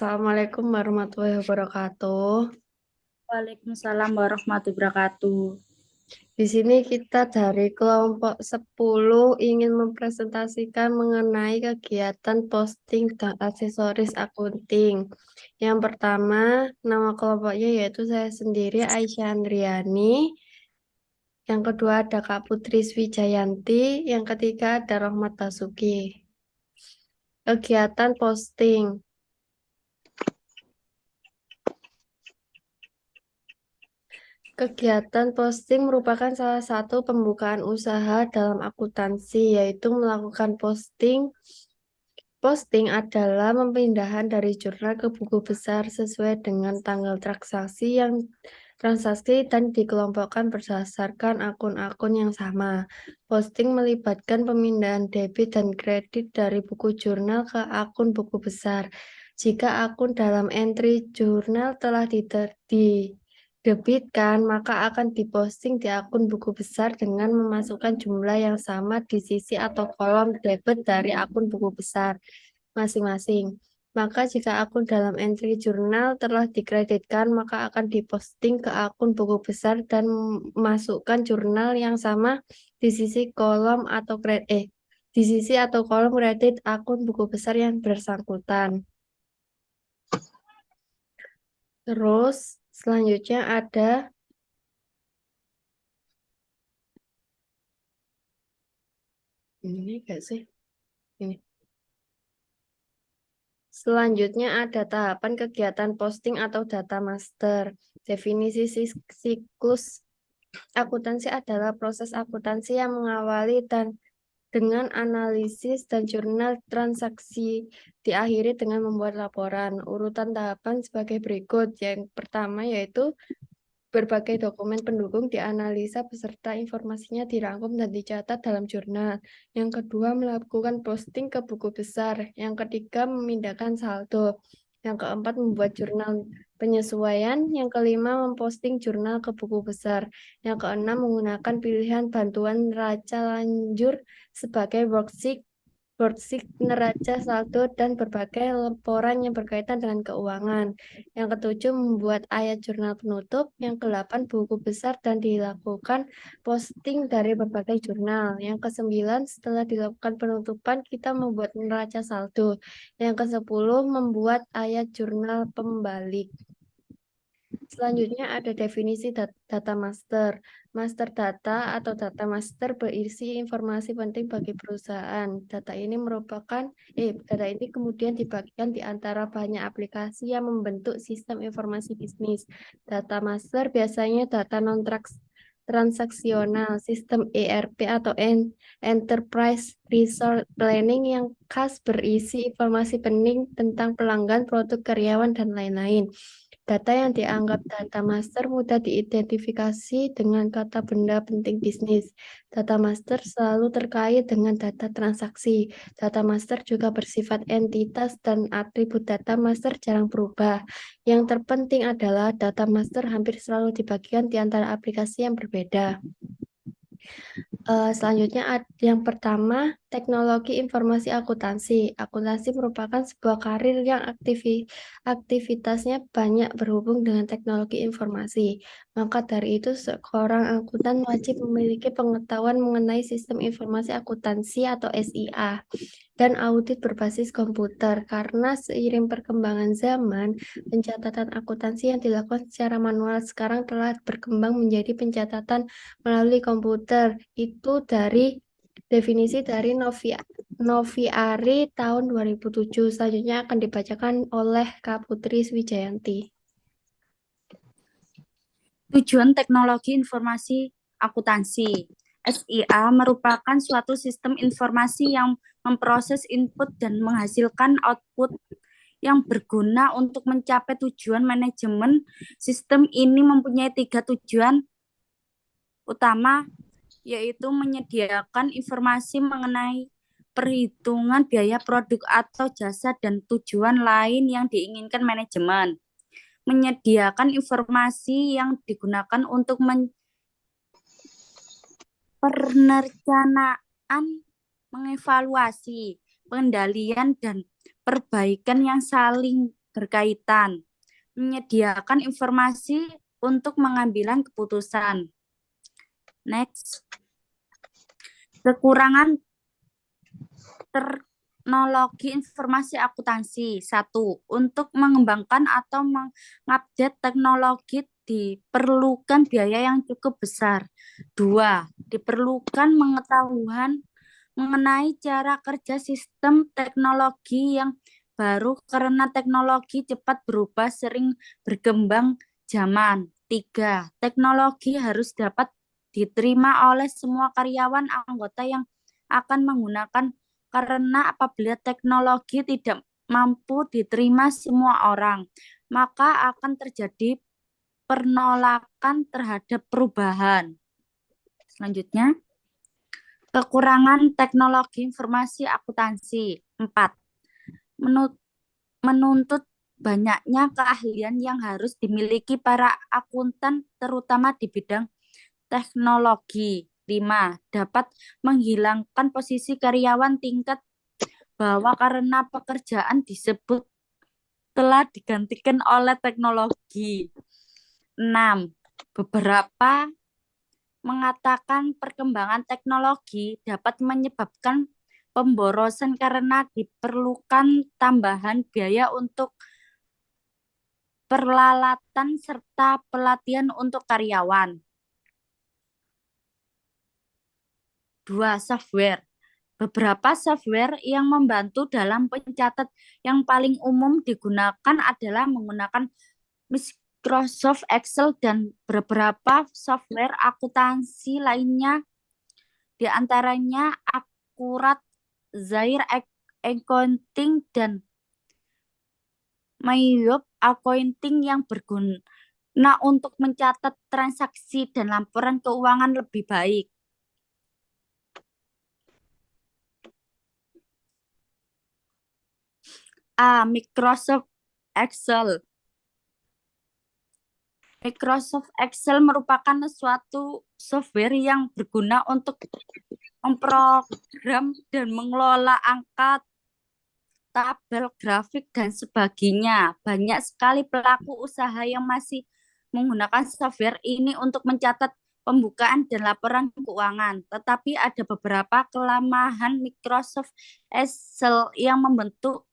Assalamualaikum warahmatullahi wabarakatuh. Waalaikumsalam warahmatullahi wabarakatuh. Di sini kita dari kelompok 10 ingin mempresentasikan mengenai kegiatan posting dan aksesoris akunting. Yang pertama, nama kelompoknya yaitu saya sendiri, Aisyah Andriani. Yang kedua ada Kak Putri Swijayanti. Yang ketiga ada Rohmat Basuki. Kegiatan posting. Kegiatan posting merupakan salah satu pembukaan usaha dalam akuntansi, yaitu melakukan posting. Posting adalah pemindahan dari jurnal ke buku besar sesuai dengan tanggal transaksi dan dikelompokkan berdasarkan akun-akun yang sama. Posting melibatkan pemindahan debit dan kredit dari buku jurnal ke akun buku besar. Jika akun dalam entry jurnal telah didebitkan, maka akan diposting di akun buku besar dengan memasukkan jumlah yang sama di sisi atau kolom debit dari akun buku besar masing-masing. Maka jika akun dalam entry jurnal telah dikreditkan, maka akan diposting ke akun buku besar dan masukkan jurnal yang sama di sisi kolom atau di sisi atau kolom kredit akun buku besar yang bersangkutan. Terus selanjutnya ada ini enggak sih? Ini. Selanjutnya ada tahapan kegiatan posting atau data master. Definisi siklus akuntansi adalah proses akuntansi yang mengawali dan dengan analisis dan jurnal transaksi diakhiri dengan membuat laporan. Urutan tahapan sebagai berikut. Yang pertama yaitu berbagai dokumen pendukung dianalisa beserta informasinya dirangkum dan dicatat dalam jurnal. Yang kedua, melakukan posting ke buku besar. Yang ketiga, memindahkan saldo. Yang keempat, membuat jurnal penyesuaian. Yang kelima, memposting jurnal ke buku besar. Yang keenam, menggunakan pilihan bantuan neraca lanjur sebagai worksheet neraca saldo dan berbagai laporan yang berkaitan dengan keuangan. Yang ketujuh, membuat ayat jurnal penutup. Yang kedelapan, buku besar dan dilakukan posting dari berbagai jurnal. Yang kesembilan, setelah dilakukan penutupan, kita membuat neraca saldo. Yang kesepuluh, membuat ayat jurnal pembalik. Selanjutnya ada definisi data master. Master data atau data master berisi informasi penting bagi perusahaan. Data ini kemudian dibagikan di antara banyak aplikasi yang membentuk sistem informasi bisnis. Data master biasanya data non transaksional, sistem ERP atau Enterprise Resource Planning yang khas berisi informasi penting tentang pelanggan, produk, karyawan, dan lain-lain. Data yang dianggap data master mudah diidentifikasi dengan kata benda penting bisnis. Data master selalu terkait dengan data transaksi. Data master juga bersifat entitas dan atribut data master jarang berubah. Yang terpenting adalah data master hampir selalu dibagikan di antara aplikasi yang berbeda. Selanjutnya yang pertama, teknologi informasi akuntansi. Akuntansi merupakan sebuah karir yang aktivitasnya banyak berhubung dengan teknologi informasi. Maka dari itu, seorang akuntan wajib memiliki pengetahuan mengenai sistem informasi akuntansi atau SIA dan audit berbasis komputer karena seiring perkembangan zaman, pencatatan akuntansi yang dilakukan secara manual sekarang telah berkembang menjadi pencatatan melalui komputer. Itu dari definisi dari Noviari tahun 2007. Selanjutnya akan dibacakan oleh Kak Putri Swijayanti. Tujuan teknologi informasi akuntansi. SIA merupakan suatu sistem informasi yang memproses input dan menghasilkan output yang berguna untuk mencapai tujuan manajemen. Sistem ini mempunyai 3 tujuan utama, yaitu menyediakan informasi mengenai perhitungan biaya produk atau jasa dan tujuan lain yang diinginkan manajemen. Menyediakan informasi yang digunakan untuk perencanaan, mengevaluasi, pengendalian, dan perbaikan yang saling berkaitan, menyediakan informasi untuk mengambilan keputusan. Next, kekurangan teknologi informasi akuntansi. 1. Untuk mengembangkan atau mengupdate teknologi diperlukan biaya yang cukup besar. 2. Diperlukan pengetahuan mengenai cara kerja sistem teknologi yang baru karena teknologi cepat berubah sering berkembang zaman. 3. Teknologi harus dapat diterima oleh semua karyawan anggota yang akan menggunakan karena apabila teknologi tidak mampu diterima semua orang, maka akan terjadi penolakan terhadap perubahan. Selanjutnya, kekurangan teknologi informasi akuntansi. 4. Menuntut banyaknya keahlian yang harus dimiliki para akuntan terutama di bidang teknologi. 5. Dapat menghilangkan posisi karyawan tingkat bawah karena pekerjaan disebut telah digantikan oleh teknologi. 6. Beberapa mengatakan perkembangan teknologi dapat menyebabkan pemborosan karena diperlukan tambahan biaya untuk peralatan serta pelatihan untuk karyawan. 2. Software. Beberapa software yang membantu dalam pencatat yang paling umum digunakan adalah menggunakan Microsoft Excel dan beberapa software akuntansi lainnya, di antaranya Akurat, Zair Accounting, dan Mayop Accounting yang berguna untuk mencatat transaksi dan laporan keuangan lebih baik. A. Microsoft Excel. Microsoft Excel merupakan suatu software yang berguna untuk memprogram dan mengelola angka, tabel, grafik, dan sebagainya. Banyak sekali pelaku usaha yang masih menggunakan software ini untuk mencatat pembukaan dan laporan keuangan. Tetapi ada beberapa kelemahan Microsoft Excel yang membentuk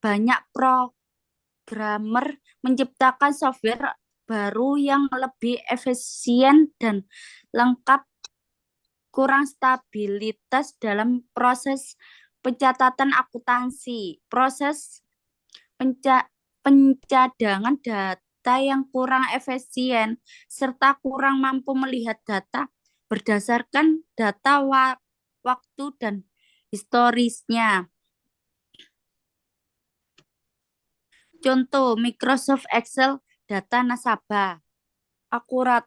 banyak programmer menciptakan software baru yang lebih efisien dan lengkap, kurang stabilitas dalam proses pencatatan akuntansi, proses pencadangan data yang kurang efisien, serta kurang mampu melihat data berdasarkan data waktu dan historisnya. Contoh Microsoft Excel data nasabah.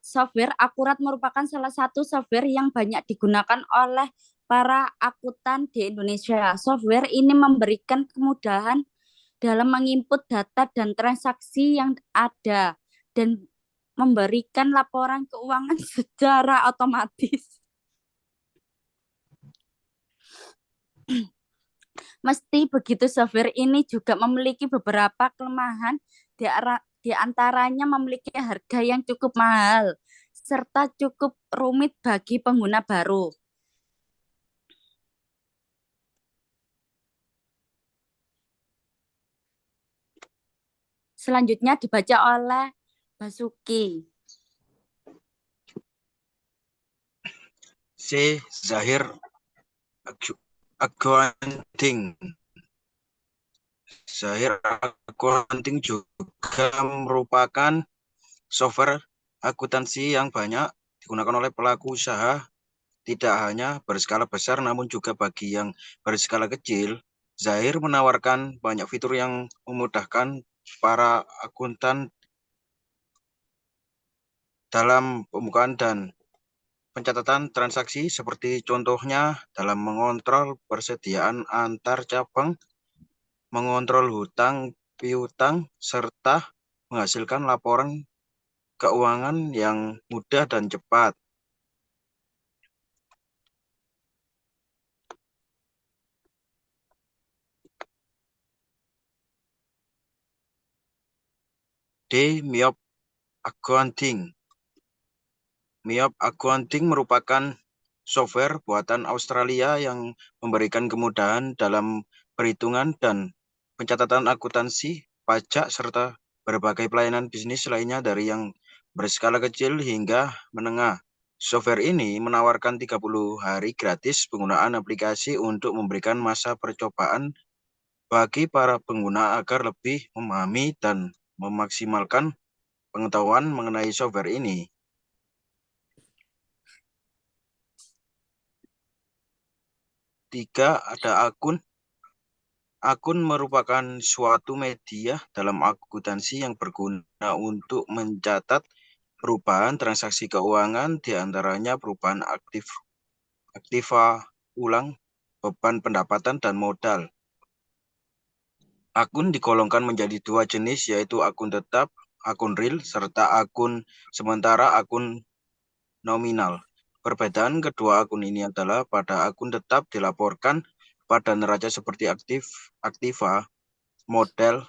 Software Akurat merupakan salah satu software yang banyak digunakan oleh para akuntan di Indonesia. Software ini memberikan kemudahan dalam menginput data dan transaksi yang ada dan memberikan laporan keuangan secara otomatis. Mesti begitu, software ini juga memiliki beberapa kelemahan, di antaranya memiliki harga yang cukup mahal, serta cukup rumit bagi pengguna baru. Selanjutnya dibaca oleh Basuki. C. Zahir Accounting. Zahir Accounting juga merupakan software akuntansi yang banyak digunakan oleh pelaku usaha, tidak hanya berskala besar namun juga bagi yang berskala kecil. Zahir menawarkan banyak fitur yang memudahkan para akuntan dalam pembukaan dan pencatatan transaksi, seperti contohnya dalam mengontrol persediaan antar cabang, mengontrol hutang piutang, serta menghasilkan laporan keuangan yang mudah dan cepat. D. Miop Accounting. Miop Accounting merupakan software buatan Australia yang memberikan kemudahan dalam perhitungan dan pencatatan akuntansi, pajak, serta berbagai pelayanan bisnis lainnya dari yang berskala kecil hingga menengah. Software ini menawarkan 30 hari gratis penggunaan aplikasi untuk memberikan masa percobaan bagi para pengguna agar lebih memahami dan memaksimalkan pengetahuan mengenai software ini. 3. Ada akun. Akun merupakan suatu media dalam akuntansi yang berguna untuk mencatat perubahan transaksi keuangan, diantaranya perubahan aktiva ulang, beban pendapatan, dan modal. Akun digolongkan menjadi dua jenis, yaitu akun tetap, akun real, serta akun sementara, akun nominal. Perbedaan kedua akun ini adalah pada akun tetap dilaporkan pada neraca seperti aktiva, modal,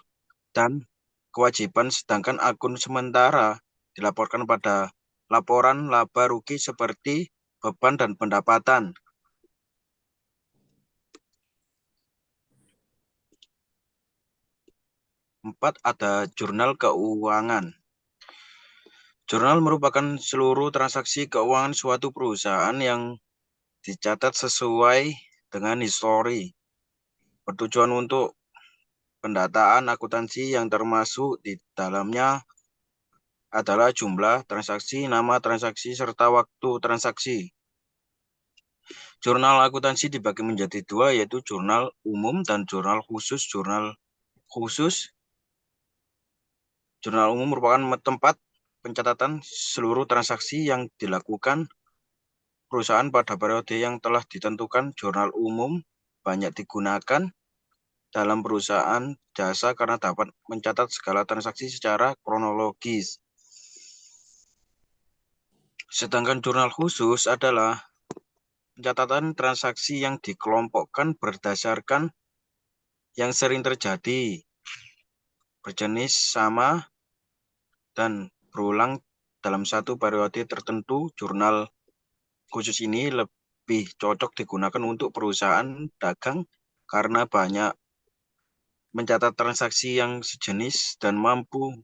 dan kewajiban, sedangkan akun sementara dilaporkan pada laporan laba rugi seperti beban dan pendapatan. 4. Ada jurnal keuangan. Jurnal merupakan seluruh transaksi keuangan suatu perusahaan yang dicatat sesuai dengan histori. Bertujuan untuk pendataan akuntansi yang termasuk di dalamnya adalah jumlah transaksi, nama transaksi, serta waktu transaksi. Jurnal akuntansi dibagi menjadi dua, yaitu jurnal umum dan jurnal khusus. Jurnal umum merupakan tempat pencatatan seluruh transaksi yang dilakukan perusahaan pada periode yang telah ditentukan. Jurnal umum banyak digunakan dalam perusahaan jasa karena dapat mencatat segala transaksi secara kronologis. Sedangkan jurnal khusus adalah pencatatan transaksi yang dikelompokkan berdasarkan yang sering terjadi, berjenis sama, dan berulang dalam satu periode tertentu. Jurnal khusus ini lebih cocok digunakan untuk perusahaan dagang karena banyak mencatat transaksi yang sejenis dan mampu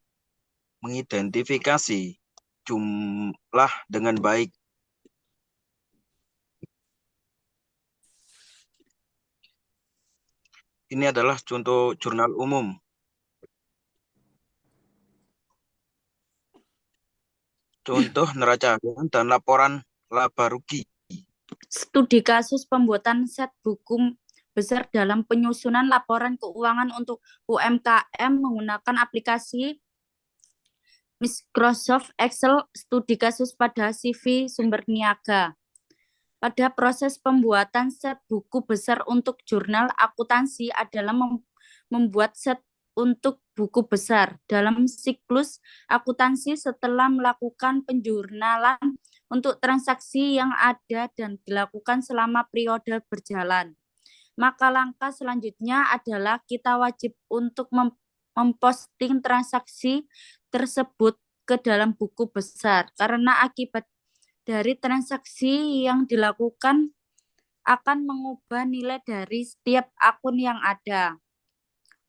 mengidentifikasi jumlah dengan baik. Ini adalah contoh jurnal umum. Contoh neraca harian dan laporan laba rugi. Studi kasus pembuatan set buku besar dalam penyusunan laporan keuangan untuk UMKM menggunakan aplikasi Microsoft Excel. Studi kasus pada CV Sumber Niaga. Pada proses pembuatan set buku besar untuk jurnal akuntansi adalah membuat set untuk buku besar. Dalam siklus akuntansi setelah melakukan penjurnalan untuk transaksi yang ada dan dilakukan selama periode berjalan, maka langkah selanjutnya adalah kita wajib untuk memposting transaksi tersebut ke dalam buku besar, karena akibat dari transaksi yang dilakukan akan mengubah nilai dari setiap akun yang ada.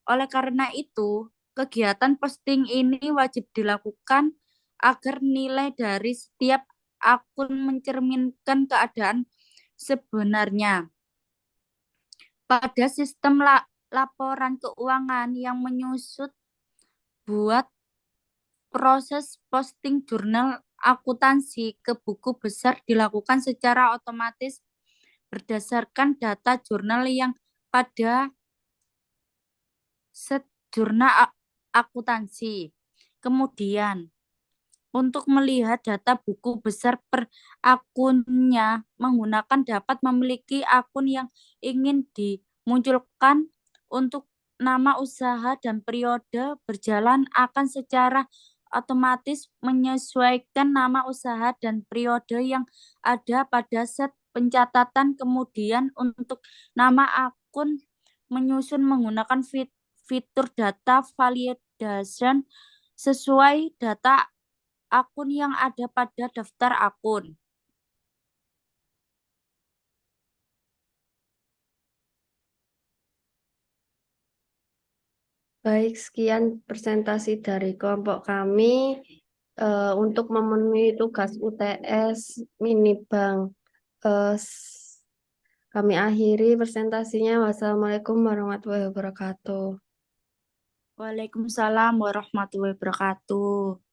Oleh karena itu, kegiatan posting ini wajib dilakukan agar nilai dari setiap akun mencerminkan keadaan sebenarnya. Pada sistem laporan keuangan yang menyusut, buat proses posting jurnal akuntansi ke buku besar dilakukan secara otomatis berdasarkan data jurnal yang pada set jurnal akuntansi. Kemudian, untuk melihat data buku besar per akunnya, menggunakan dapat memiliki akun yang ingin dimunculkan untuk nama usaha dan periode berjalan akan secara otomatis menyesuaikan nama usaha dan periode yang ada pada set pencatatan. Kemudian untuk nama akun menyusun menggunakan fitur data validation sesuai data akun yang ada pada daftar akun. Baik, sekian presentasi dari kelompok kami untuk memenuhi tugas UTS mini bank. Kami akhiri presentasinya. Wassalamualaikum warahmatullahi wabarakatuh. Waalaikumsalam warahmatullahi wabarakatuh.